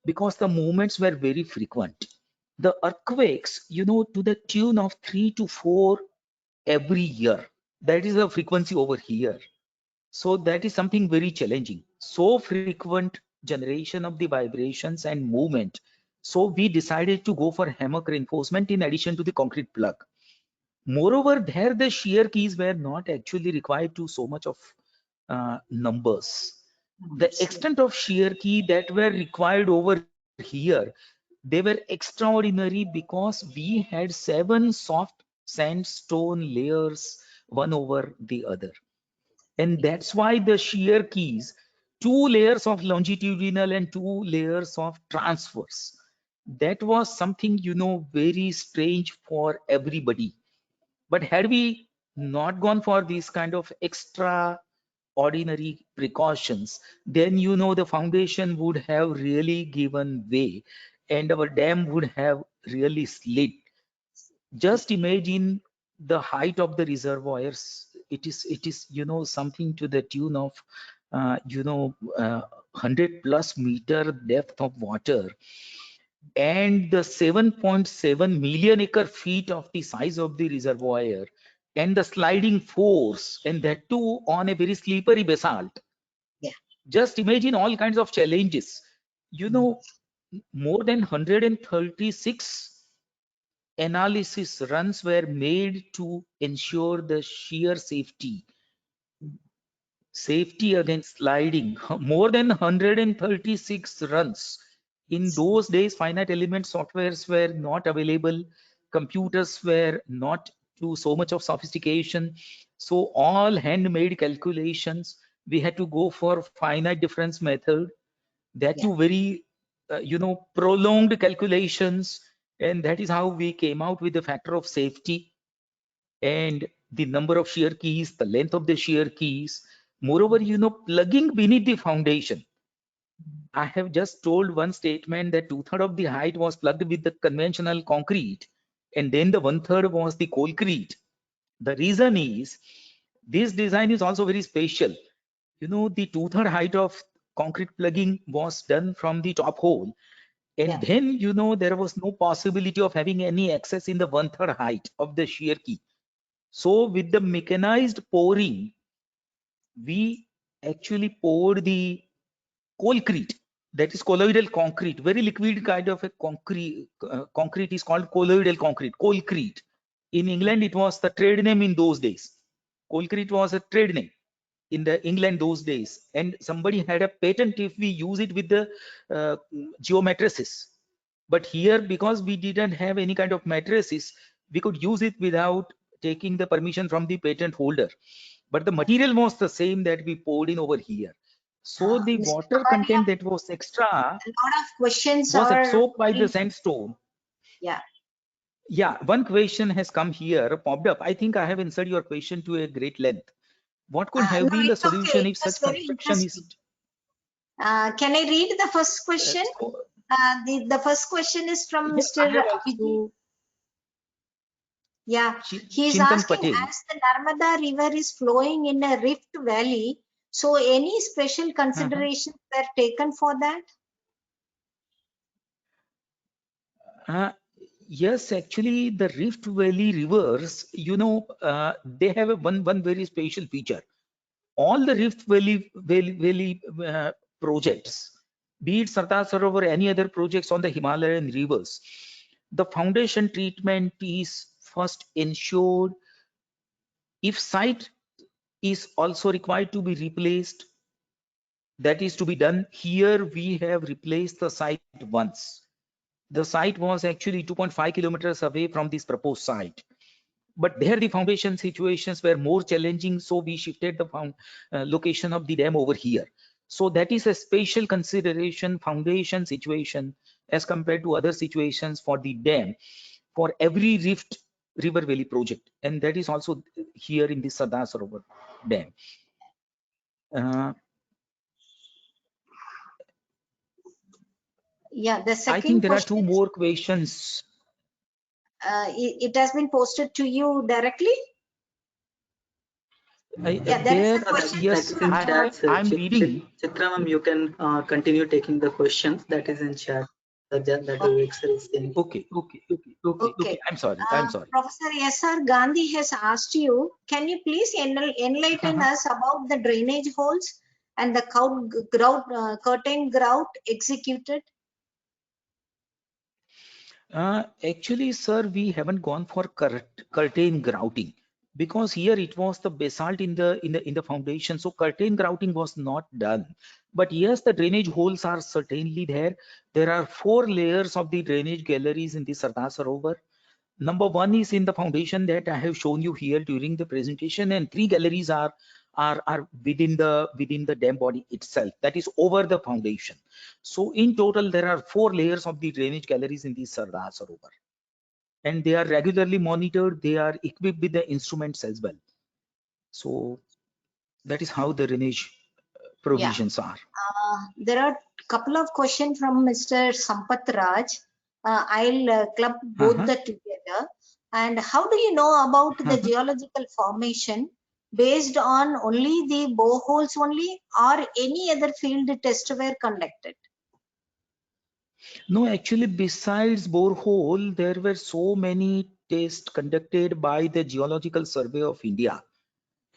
because the movements were very frequent, the earthquakes, you know, to the tune of 3 to 4 every year, that is the frequency over here. So that is something very challenging. So frequent generation of the vibrations and movement. So we decided to go for hammock reinforcement in addition to the concrete plug. Moreover, there the shear keys were not actually required to so much of numbers. The extent of shear key that were required over here, they were extraordinary because we had 7 soft sandstone layers one over the other. And that's why the shear keys, 2 layers of longitudinal and 2 layers of transverse. That was something, you know, very strange for everybody. But had we not gone for these kind of extraordinary precautions, then, you know, the foundation would have really given way and our dam would have really slid. Just imagine the height of the reservoirs. It is you know, something to the tune of 100+ meter depth of water, and the 7.7 million acre feet of the size of the reservoir, and the sliding force, and that too on a very slippery basalt. Yeah. Just imagine all kinds of challenges. You know, more than 136 analysis runs were made to ensure the sheer safety against sliding. More than 136 runs. In those days, finite element softwares were not available, computers were not to so much of sophistication, so all handmade calculations. We had to go for finite difference method, that too very you know, prolonged calculations, and that is how we came out with the factor of safety and the number of shear keys, the length of the shear keys. Moreover, you know, plugging beneath the foundation, I have just told one statement that 2/3 of the height was plugged with the conventional concrete, and then the 1/3 was the coalcrete. The reason is this design is also very special. You know, the 2/3 height of concrete plugging was done from the top hole, and Yeah. then, you know, there was no possibility of having any excess in the 1/3 height of the shear key. So with the mechanized pouring, we actually poured the coalcrete, that is colloidal concrete, very liquid kind of a concrete. Concrete is called colloidal concrete, coalcrete. In England, it was the trade name in those days. Coalcrete was a trade name in the England those days, and somebody had a patent if we use it with the geomatrices. But here, because we didn't have any kind of matrices, we could use it without taking the permission from the patent holder. But the material was the same that we poured in over here. So the Mr. water Kapadia, content that was extra a lot of questions was are absorbed by the sandstone. yeah. Yeah, one question has come here, popped up. I think I have answered your question to a great length. What could have No, been the it's okay. solution It if was such very construction is interesting. Can I read the first question? The first question is from yeah, I Mr. have Abhijit. also Yeah, he is Chintan asking, Patel. as the Narmada River is flowing in a rift valley, so any special considerations were taken for that? Yes, actually, the Rift Valley rivers, you know, they have a one very special feature. All the Rift Valley projects, be it Sardar Sarovar or any other projects on the Himalayan rivers, the foundation treatment is first ensured. If site is also required to be replaced, that is to be done. Here we have replaced the site once. The site was actually 2.5 kilometers away from this proposed site, but there the foundation situations were more challenging, so we shifted the location of the dam over here. So that is a special consideration, foundation situation, as compared to other situations for the dam for every Rift River Valley project, and that is also here in the Sardar Sarovar dam. Yeah, the second I think there are question two more questions. it has been posted to you directly? Yeah, there is a question. Yes, that is in chat. I'm reading. Chitra ma'am, you can continue taking the questions. That is in chat. That Vivek is saying. Okay. I'm sorry. Professor S.R. Gandhi has asked you, can you please enlighten us about the drainage holes and the curtain grout executed? Actually, sir, we haven't gone for curtain grouting, because here it was the basalt in the foundation, so curtain grouting was not done. But yes, the drainage holes are certainly there. There are 4 layers of the drainage galleries in the Sardar Sarovar. Number 1 is in the foundation that I have shown you here during the presentation, and 3 galleries are within the dam body itself, that is over the foundation. So in total there are 4 layers of the drainage galleries in the Sardar Sarovar, and they are regularly monitored. They are equipped with the instruments as well. So that is how the drainage provisions are. There are a couple of questions from Mr. Sampath Raj. I'll club both the together. And how do you know about the geological formation based on only the boreholes only, or any other field tests were conducted? No, actually, besides borehole, there were so many tests conducted by the Geological Survey of India,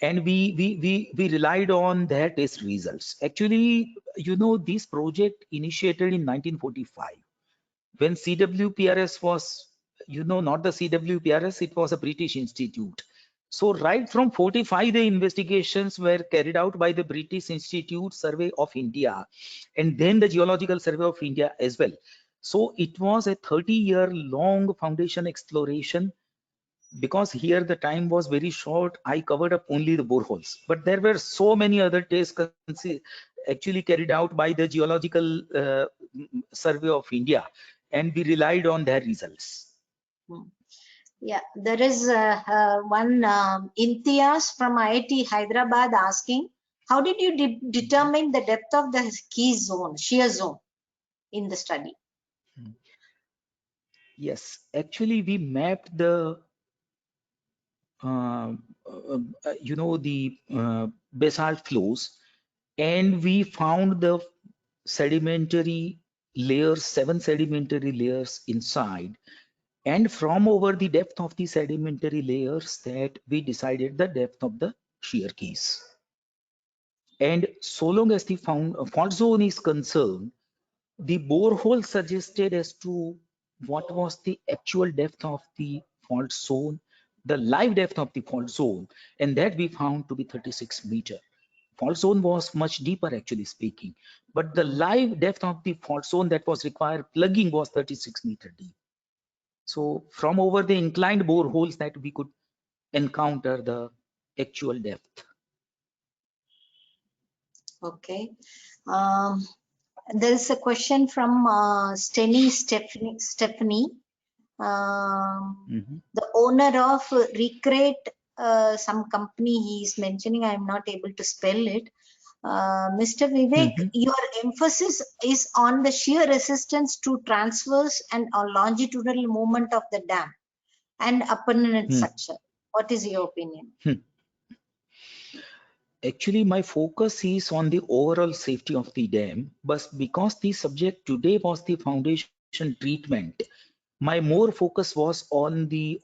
and we relied on their test results. Actually, you know, this project initiated in 1945 when CWPRS was, you know, not the CWPRS, it was a British institute. So right from 45, the investigations were carried out by the British Institute Survey of India, and then the Geological Survey of India as well. So it was a 30-year long foundation exploration. Because here the time was very short, I covered up only the boreholes, but there were so many other tests actually carried out by the Geological Survey of India, and we relied on their results. Yeah, there is one Imtiaz from IIT Hyderabad asking, How did you determine the depth of the shear zone in the study? Yes, actually we mapped the basalt flows, and we found the sedimentary layers, 7 sedimentary layers inside. And from over the depth of the sedimentary layers that we decided the depth of the shear case. And so long as the fault zone is concerned, the borehole suggested as to what was the actual depth of the fault zone, the live depth of the fault zone, and that we found to be 36 meter. Fault zone was much deeper, actually speaking, but the live depth of the fault zone that was required plugging was 36 meter deep. So from over the inclined boreholes that we could encounter the actual depth. Okay. There is a question from Stephanie. The owner of Recreate, some company he is mentioning, I am not able to spell it. Mr. Vivek, your emphasis is on the shear resistance to transverse and longitudinal movement of the dam and appurtenant structure. What is your opinion? Actually, my focus is on the overall safety of the dam, but because the subject today was the foundation treatment, my more focus was on the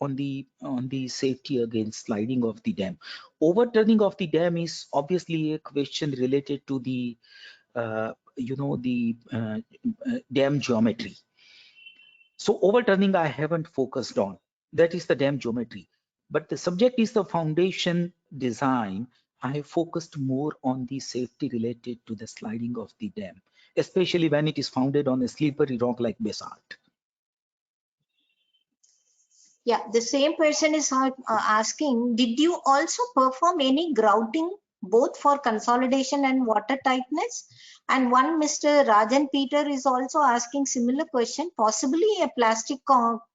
safety against sliding of the dam. Overturning of the dam is obviously a question related to the dam geometry. So overturning I haven't focused on. That is the dam geometry. But the subject is the foundation design. I have focused more on the safety related to the sliding of the dam, especially when it is founded on a slippery rock like basalt. Yeah, the same person is asking, did you also perform any grouting both for consolidation and water tightness? And one Mr. Rajan Peter is also asking similar question, possibly a plastic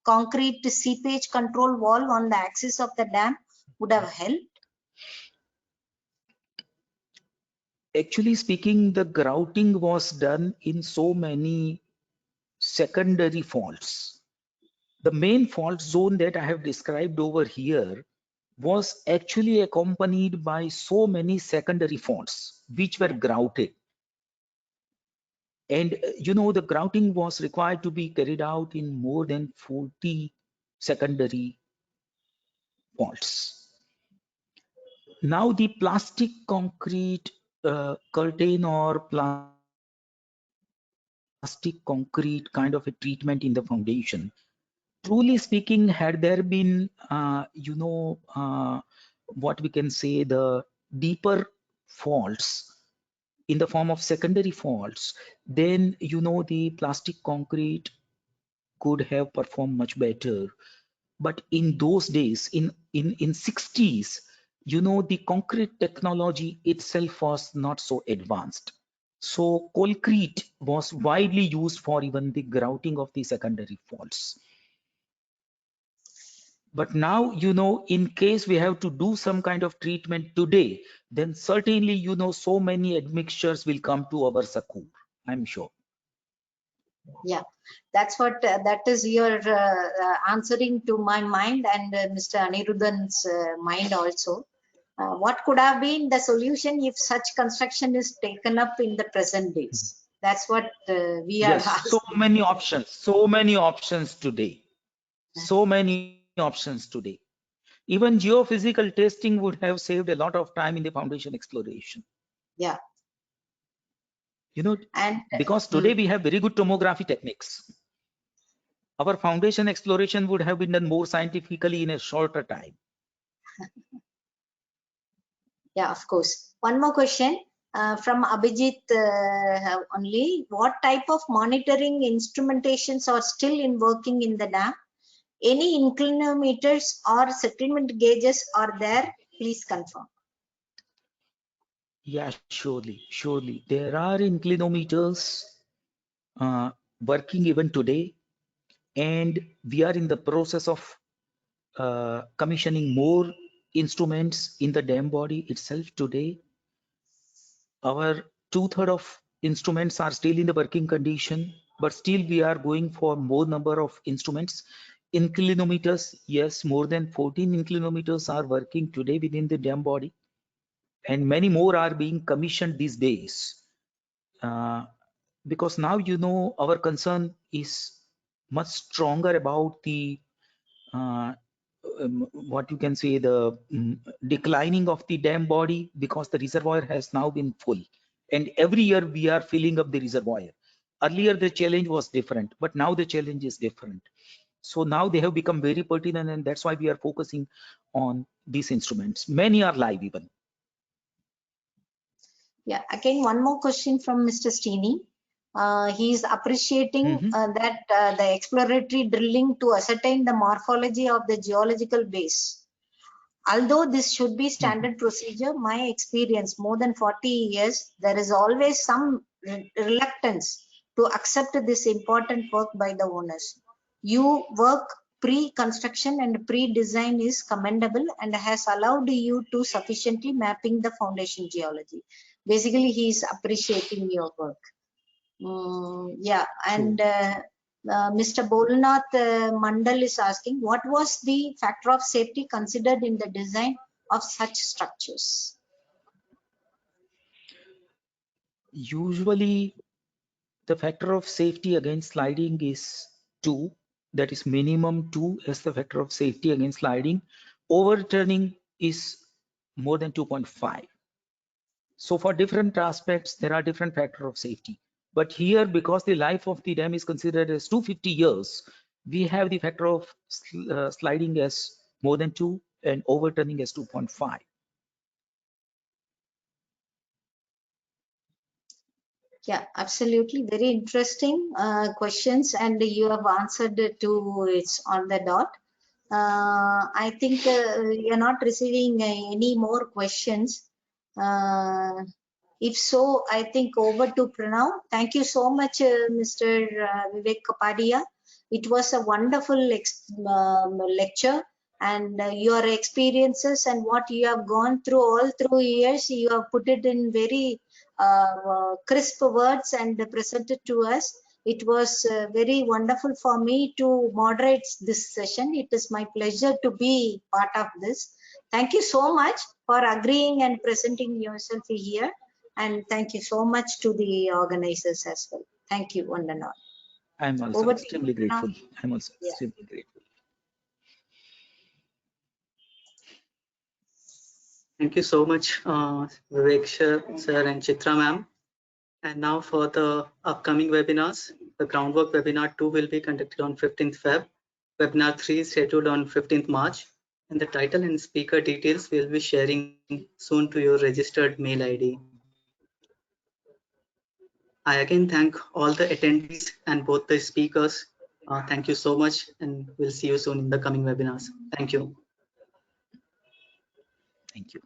concrete seepage control valve on the axis of the dam would have helped? Actually speaking, the grouting was done in so many secondary faults. The main fault zone that I have described over here was actually accompanied by so many secondary faults which were grouted. And the grouting was required to be carried out in more than 40 secondary faults. Now the plastic concrete curtain or plastic concrete kind of a treatment in the foundation, truly speaking, had there been what we can say the deeper faults in the form of secondary faults, then the plastic concrete could have performed much better. But in those days, in 60s, the concrete technology itself was not so advanced. So concrete was widely used for even the grouting of the secondary faults. But now, in case we have to do some kind of treatment today, then certainly, so many admixtures will come to our succour, I'm sure. Yeah, that's what that is your answering to my mind and Mr. Aniruddhan's mind also. What could have been the solution if such construction is taken up in the present days? That's what we are asking. So many options today. So many options today. Even geophysical testing would have saved a lot of time in the foundation exploration. Yeah. And because today we have very good tomography techniques. Our foundation exploration would have been done more scientifically in a shorter time. Yeah, of course. One more question from Abhijit only. What type of monitoring instrumentations are still in working in the dam? Any inclinometers or settlement gauges are there? Please confirm. Yeah, surely. There are inclinometers working even today, and we are in the process of commissioning more instruments in the dam body itself today. our 2/3 of instruments are still in the working condition, but still we are going for more number of instruments. Inclinometers, yes, more than 14 inclinometers are working today within the dam body, and many more are being commissioned these days. Because now, you know, our concern is much stronger about the what you can say, the declining of the dam body, because the reservoir has now been full, and every year we are filling up the reservoir. Earlier the challenge was different, but now the challenge is different. So now they have become very pertinent, and that's why we are focusing on these instruments. Many are live even. Yeah, again, one more question from Mr. Steeny. He is appreciating that the exploratory drilling to ascertain the morphology of the geological base. Although this should be standard procedure, my experience, more than 40 years, there is always some reluctance to accept this important work by the owners. You work pre-construction and pre-design is commendable and has allowed you to sufficiently mapping the foundation geology. Basically, he is appreciating your work. Yeah, and Mr. Bolnath Mandal is asking, what was the factor of safety considered in the design of such structures? Usually, the factor of safety against sliding is 2. That is minimum 2 as the factor of safety against sliding. Overturning is more than 2.5. So for different aspects, there are different factor of safety. But here, because the life of the dam is considered as 250 years, we have the factor of sliding as more than 2 and overturning as 2.5. Yeah, absolutely. Very interesting questions, and you have answered to it's on the dot. I think you're not receiving any more questions. If so, I think over to Pranav. Thank you so much, Mr. Vivek Kapadia. It was a wonderful lecture, and your experiences and what you have gone through all through years, you have put it in very crisp words and presented to us. It was very wonderful for me to moderate this session. It is my pleasure to be part of this. Thank you so much for agreeing and presenting yourself here. And thank you so much to the organizers as well. Thank you, one and all. I'm also extremely grateful. I'm also extremely grateful. Thank you so much, Vivek sir and Chitra ma'am. And now for the upcoming webinars, the groundwork webinar 2 will be conducted on 15th Feb. Webinar 3 is scheduled on 15th March. And the title and speaker details we'll be sharing soon to your registered mail ID. I again thank all the attendees and both the speakers. Thank you so much, and we'll see you soon in the coming webinars. Thank you. Thank you.